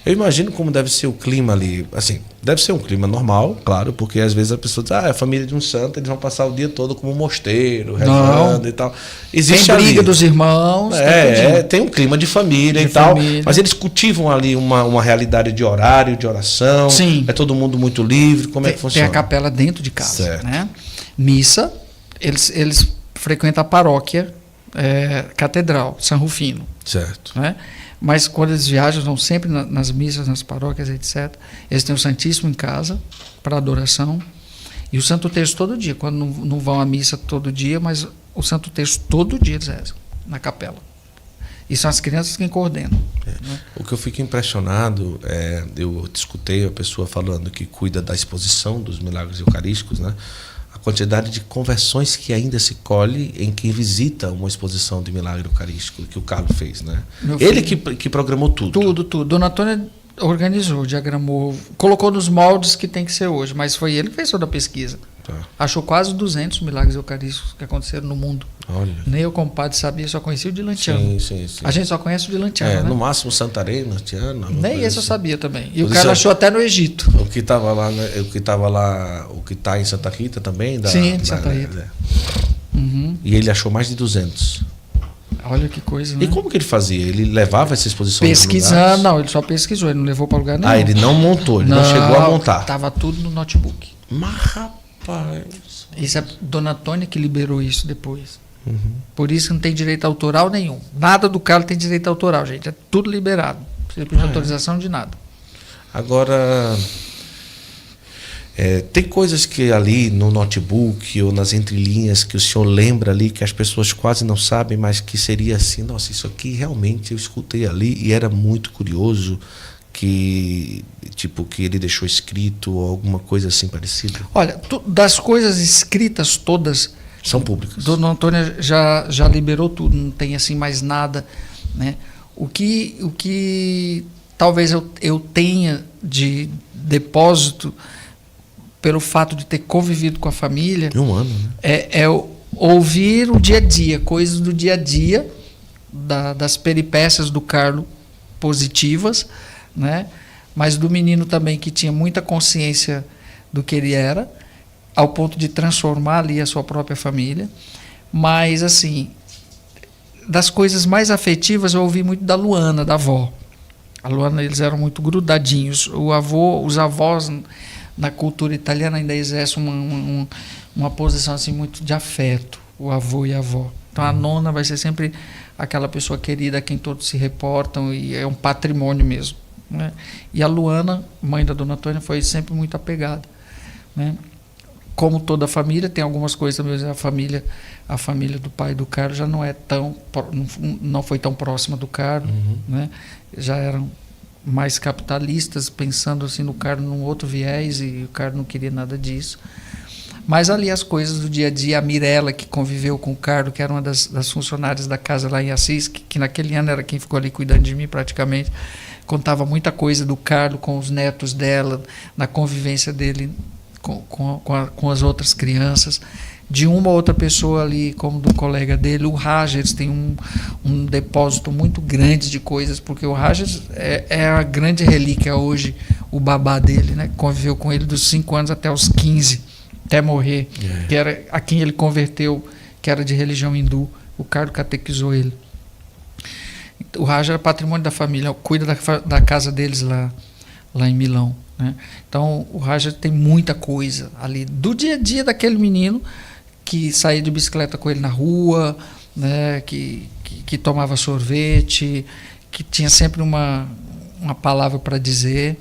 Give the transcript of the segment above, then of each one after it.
Eu imagino como deve ser o clima ali. Assim, deve ser um clima normal, claro, porque às vezes a pessoa diz, é a família de um santo, eles vão passar o dia todo como um mosteiro, rezando e tal. Existe tem briga ali, dos irmãos. tem um clima de família de e tal. família. Mas eles cultivam ali uma realidade de horário, de oração. Sim. É todo mundo muito livre. Como é que funciona? Tem a capela dentro de casa. Certo. Né? Missa, eles frequentam a paróquia catedral, São Rufino. Certo. Né? Mas quando eles viajam, vão sempre nas missas, nas paróquias, etc. Eles têm o Santíssimo em casa, para adoração. E o Santo Terço todo dia. Quando não vão à missa todo dia, mas o Santo Terço todo dia eles rezam, na capela. E são as crianças quem coordenam. Né? O que eu fico impressionado, eu escutei a pessoa falando que cuida da exposição dos milagres eucarísticos, né? A quantidade de conversões que ainda se colhe em quem visita uma exposição de milagre eucarístico que o Carlos fez, né? Ele que programou tudo. Tudo. Dona Antônia organizou, diagramou, colocou nos moldes que tem que ser hoje, mas foi ele que fez toda a pesquisa. Tá. Achou quase 200 milagres eucarísticos que aconteceram no mundo. Olha. Nem eu, como padre, sabia, só conhecia o de Lantiano. Sim. A gente só conhece o de Lantiano, né? No máximo Santarém, Lantiano. Nem esse eu sabia também. E Por o cara isso achou até no Egito. O que estava lá, o que está em Santa Rita também? Sim, de Santa Rita. Uhum. E ele achou mais de 200. Olha que coisa, né? E como que ele fazia? Ele levava essa exposição? Pesquisando, não, ele só pesquisou, ele não levou para lugar nenhum. Ele não montou, ele não chegou a montar. Estava tudo no notebook. Mas, rapaz... Isso é Dona Antônia que liberou isso depois. Uhum. Por isso que não tem direito autoral nenhum. Nada do Carlos tem direito autoral, gente. É tudo liberado. Não precisa pedir autorização de nada. Agora... tem coisas que ali no notebook ou nas entrelinhas que o senhor lembra ali que as pessoas quase não sabem, mas que seria assim, nossa, isso aqui realmente eu escutei ali e era muito curioso, que ele deixou escrito ou alguma coisa assim parecida? Olha, das coisas escritas todas são públicas. Dona Antônia já liberou tudo, não tem assim mais nada, né? O que talvez eu tenha de depósito pelo fato de ter convivido com a família. Um ano, né? É ouvir o dia a dia, coisas do dia a dia, das peripécias do Carlos positivas, né? Mas do menino também que tinha muita consciência do que ele era, ao ponto de transformar ali a sua própria família. Mas, assim, das coisas mais afetivas eu ouvi muito da Luana, da avó. A Luana, eles eram muito grudadinhos. Os avós na cultura italiana ainda exercem uma posição assim muito de afeto, o avô e a avó. Então a nona vai ser sempre aquela pessoa querida a quem todos se reportam e é um patrimônio mesmo, né? E a Luana, mãe da Dona Antônia, foi sempre muito apegada, né? Como toda a família, tem algumas coisas também, a família do pai do Carlos já não foi tão próxima do Carlos, né? Já eram mais capitalistas, pensando assim no Carlos num outro viés, e o Carlos não queria nada disso. Mas ali as coisas do dia a dia, a Mirella, que conviveu com o Carlos, que era uma das funcionárias da casa lá em Assis, que naquele ano era quem ficou ali cuidando de mim praticamente, contava muita coisa do Carlos com os netos dela, na convivência dele com as outras crianças, de uma ou outra pessoa ali, como do colega dele. O Rogers tem um depósito muito grande de coisas, porque o Rogers é a grande relíquia hoje, o babá dele, né? Conviveu com ele dos 5 anos até os 15, até morrer, que era a quem ele converteu, que era de religião hindu. O Carlos catequizou ele. O Rogers é patrimônio da família, cuida da casa deles lá em Milão, né? Então o Rogers tem muita coisa ali do dia a dia daquele menino que saía de bicicleta com ele na rua, né? Que tomava sorvete, que tinha sempre uma palavra para dizer.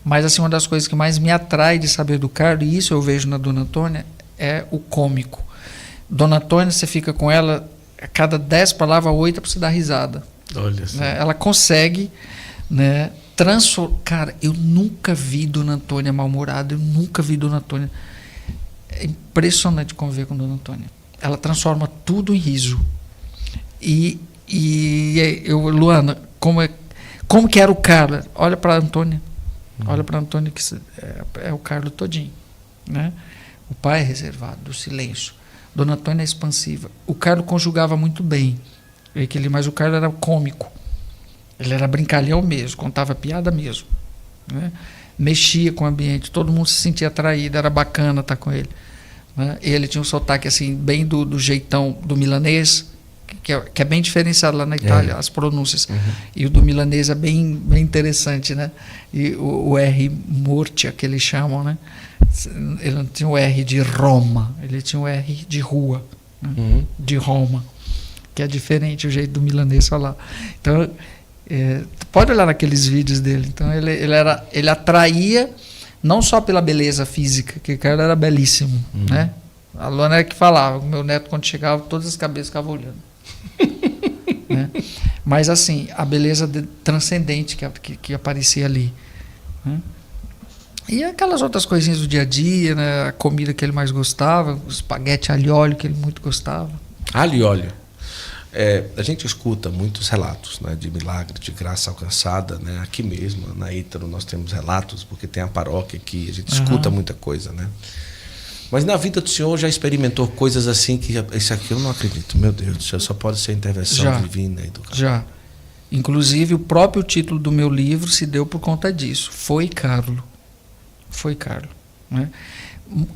Mas assim, uma das coisas que mais me atrai de saber do Carlos, e isso eu vejo na Dona Antônia, é o cômico. Dona Antônia, você fica com ela, a cada 10 palavras, 8 é para você dar risada. Olha assim. Né? Ela consegue, né, transformar. Cara, eu nunca vi Dona Antônia mal-humorada, eu nunca vi Dona Antônia. É impressionante conviver com Dona Antônia. Ela transforma tudo em riso. E Luana, como que era o Carlos? Olha para a Antônia. Olha para a Antônia, que é o Carlos todinho, né? O pai é reservado, do silêncio. Dona Antônia é expansiva. O Carlos conjugava muito bem, mas o Carlos era cômico. Ele era brincalhão mesmo, contava piada mesmo, né? Mexia com o ambiente, todo mundo se sentia atraído, era bacana estar com ele, né? Ele tinha um sotaque assim, bem do jeitão do milanês, que é bem diferenciado lá na Itália, as pronúncias. E o do milanês é bem interessante, né? E o R Murcia, que eles chamam, né? Ele não tinha o R de Roma, ele tinha o R de rua, né? De Roma, que é diferente o jeito do milanês falar. Então, pode olhar naqueles vídeos dele. Então, ele atraía não só pela beleza física, que o cara era belíssimo, né? A Luana era que falava, o meu neto, quando chegava, todas as cabeças ficavam olhando. Né? Mas assim, a beleza transcendente que aparecia ali, né? E aquelas outras coisinhas do dia a dia, né? A comida que ele mais gostava, o espaguete alho e óleo que ele muito gostava. Alho e óleo. A gente escuta muitos relatos, né, de milagre, de graça alcançada, né? Aqui mesmo, na Ítalo, nós temos relatos, porque tem a paróquia aqui, a gente escuta muita coisa, né? Mas na vida do senhor já experimentou coisas assim que isso aqui eu não acredito. Meu Deus do céu, só pode ser intervenção divina e do cara. Já. Inclusive, o próprio título do meu livro se deu por conta disso. Foi Carlo. Foi Carlo. Né?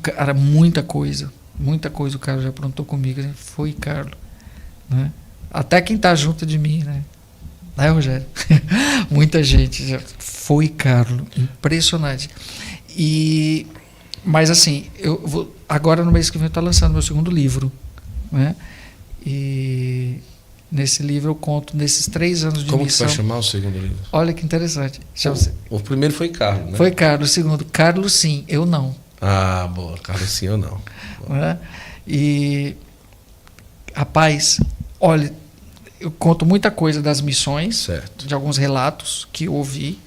Cara, muita coisa o cara já aprontou comigo. Né? Foi Carlo. Né? Até quem está junto de mim, né? Né, Rogério? Muita gente já. Foi Carlo. Impressionante. Mas assim, agora no mês que vem eu estou lançando meu segundo livro, né? E nesse livro eu conto nesses 3 anos de missão. Como que vai chamar o segundo livro? Olha que interessante. O primeiro foi Carlos, né? Foi Carlos, o segundo. Carlos sim, eu não. Ah, boa. Carlos sim, eu não. Né? E, rapaz, olha, eu conto muita coisa das missões, certo, de alguns relatos que eu ouvi,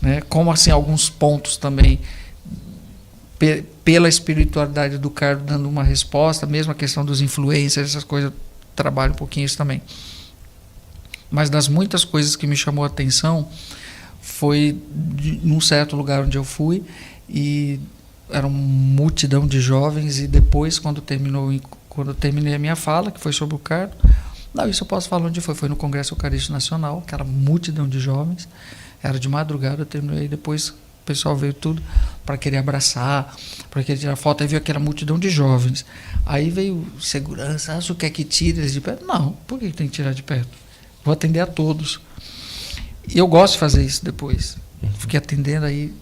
né? Como assim, alguns pontos também pela espiritualidade do Carlos dando uma resposta, mesmo a questão dos influencers, essas coisas, trabalho um pouquinho isso também. Mas das muitas coisas que me chamou a atenção foi num certo lugar onde eu fui e era uma multidão de jovens e depois, quando eu terminei a minha fala, que foi sobre o Carlos, não, isso eu posso falar onde foi no Congresso Eucarístico Nacional, aquela multidão de jovens, era de madrugada, eu terminei depois. O pessoal veio tudo para querer abraçar, para querer tirar foto. Aí veio aquela multidão de jovens. Aí veio segurança, você quer que tire eles de perto? Não, por que tem que tirar de perto? Vou atender a todos. E eu gosto de fazer isso depois. Fiquei atendendo aí.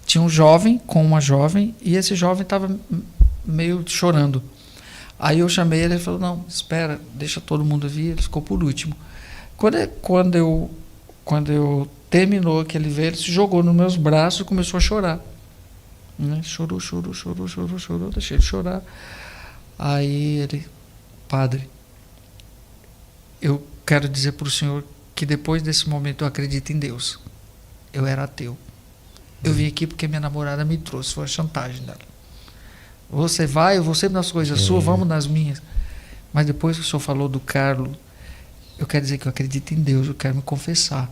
Tinha um jovem com uma jovem e esse jovem estava meio chorando. Aí eu chamei ele e falou, não, espera, deixa todo mundo vir. Ele ficou por último. Quando eu terminou que ele veio, ele se jogou nos meus braços e começou a chorar. Né? Chorou, deixei ele chorar. Aí ele, padre, eu quero dizer para o senhor que depois desse momento eu acredito em Deus. Eu era ateu. Eu vim aqui porque minha namorada me trouxe, foi a chantagem dela. Você vai, eu vou sempre nas coisas suas, vamos nas minhas. Mas depois que o senhor falou do Carlos, eu quero dizer que eu acredito em Deus, eu quero me confessar.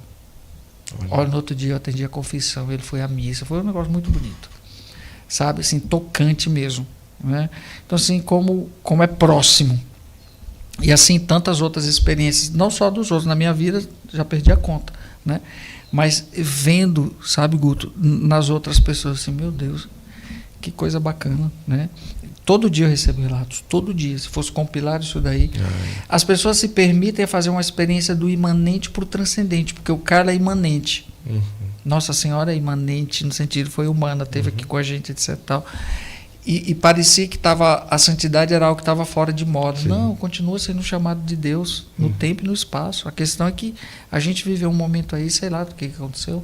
Olha, no outro dia eu atendi a confissão, ele foi à missa, foi um negócio muito bonito, sabe, assim, tocante mesmo, né? Então assim, como é próximo, e assim tantas outras experiências, não só dos outros, na minha vida já perdi a conta, né? Mas vendo, sabe, Guto, nas outras pessoas, assim, meu Deus, que coisa bacana, né? Todo dia eu recebo relatos, todo dia. Se fosse compilar isso daí, as pessoas se permitem fazer uma experiência do imanente para o transcendente, porque o Carlos é imanente. Nossa Senhora é imanente, no sentido, foi humana, esteve aqui com a gente, etc. Tal. E parecia que a santidade era algo que estava fora de moda. Sim. Não, continua sendo um chamado de Deus no tempo e no espaço. A questão é que a gente viveu um momento aí, sei lá do que aconteceu,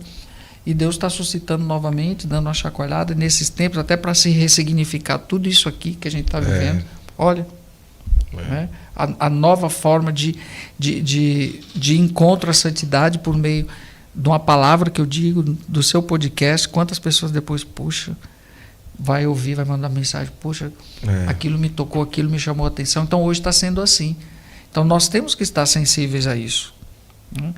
e Deus está suscitando novamente, dando uma chacoalhada nesses tempos, até para se ressignificar tudo isso aqui que a gente está vivendo. Olha, né? A nova forma de encontro à santidade por meio de uma palavra que eu digo, do seu podcast. Quantas pessoas depois, puxa, vai ouvir, vai mandar mensagem, puxa, aquilo me tocou, aquilo me chamou a atenção. Então hoje está sendo assim. Então nós temos que estar sensíveis a isso, né?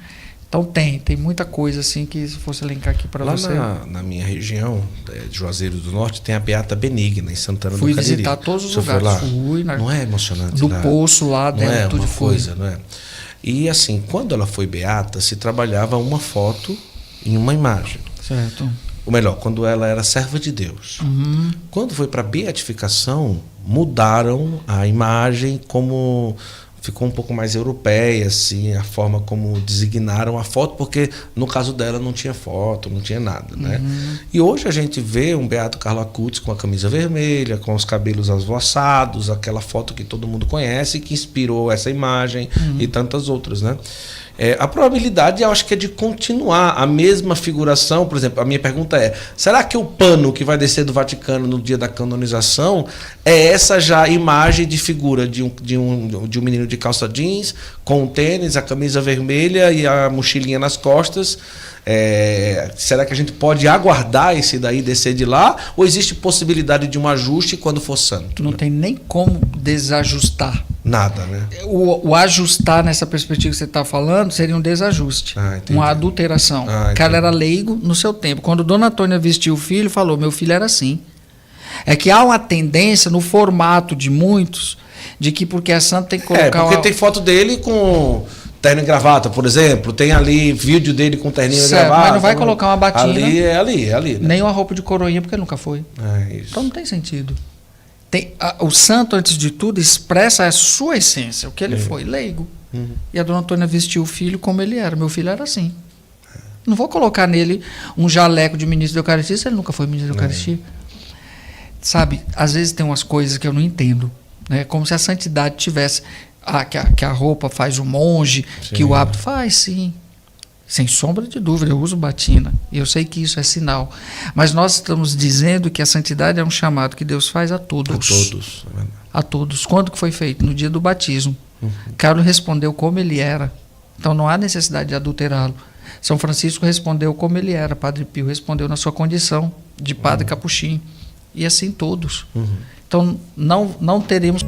Então tem muita coisa assim que, se fosse elencar aqui para você. Lá na minha região, de Juazeiro do Norte, tem a Beata Benigna, em Santana do Cariri. Fui visitar todos os lugares. Não é emocionante? Do poço lá, não é uma tudo coisa, não é? E assim, quando ela foi beata, se trabalhava uma foto em uma imagem. Certo. Ou melhor, quando ela era serva de Deus. Uhum. Quando foi para beatificação, mudaram a imagem, como ficou um pouco mais europeia, assim, a forma como designaram a foto, porque no caso dela não tinha foto, não tinha nada, né? E hoje a gente vê um Beato Carlo Acutis com a camisa vermelha, com os cabelos esvoaçados, aquela foto que todo mundo conhece, que inspirou essa imagem e tantas outras, né? A probabilidade, eu acho que é de continuar a mesma figuração. Por exemplo, a minha pergunta é: será que o pano que vai descer do Vaticano no dia da canonização é essa já imagem de figura de um menino de calça jeans, com o tênis, a camisa vermelha e a mochilinha nas costas? Será que a gente pode aguardar esse daí descer de lá? Ou existe possibilidade de um ajuste quando for santo? Não tem nem como desajustar. Nada, né? O ajustar nessa perspectiva que você está falando seria um desajuste, uma adulteração. O cara era leigo no seu tempo. Quando Dona Antônia vestiu o filho, falou: meu filho era assim. É que há uma tendência no formato de muitos de que porque é santo tem que colocar... porque tem foto dele com terno e gravata, por exemplo. Tem ali vídeo dele com terninho e gravata. Mas não vai colocar uma batina. Ali é ali. Né? Nem uma roupa de coroinha, porque nunca foi. Isso. Então não tem sentido. O santo, antes de tudo, expressa a sua essência, o que ele foi, leigo. E a Dona Antônia vestiu o filho como ele era. Meu filho era assim. Não vou colocar nele um jaleco de ministro da Eucaristia se ele nunca foi ministro da Eucaristia. Sabe, às vezes tem umas coisas que eu não entendo. Né? Como se a santidade tivesse... que a roupa faz o monge, que o hábito faz, sim. Sem sombra de dúvida, eu uso batina. E eu sei que isso é sinal. Mas nós estamos dizendo que a santidade é um chamado que Deus faz a todos. A todos. A todos. Quando que foi feito? No dia do batismo. Carlos respondeu como ele era. Então não há necessidade de adulterá-lo. São Francisco respondeu como ele era. Padre Pio respondeu na sua condição de padre capuchinho. E assim todos. Então não teremos...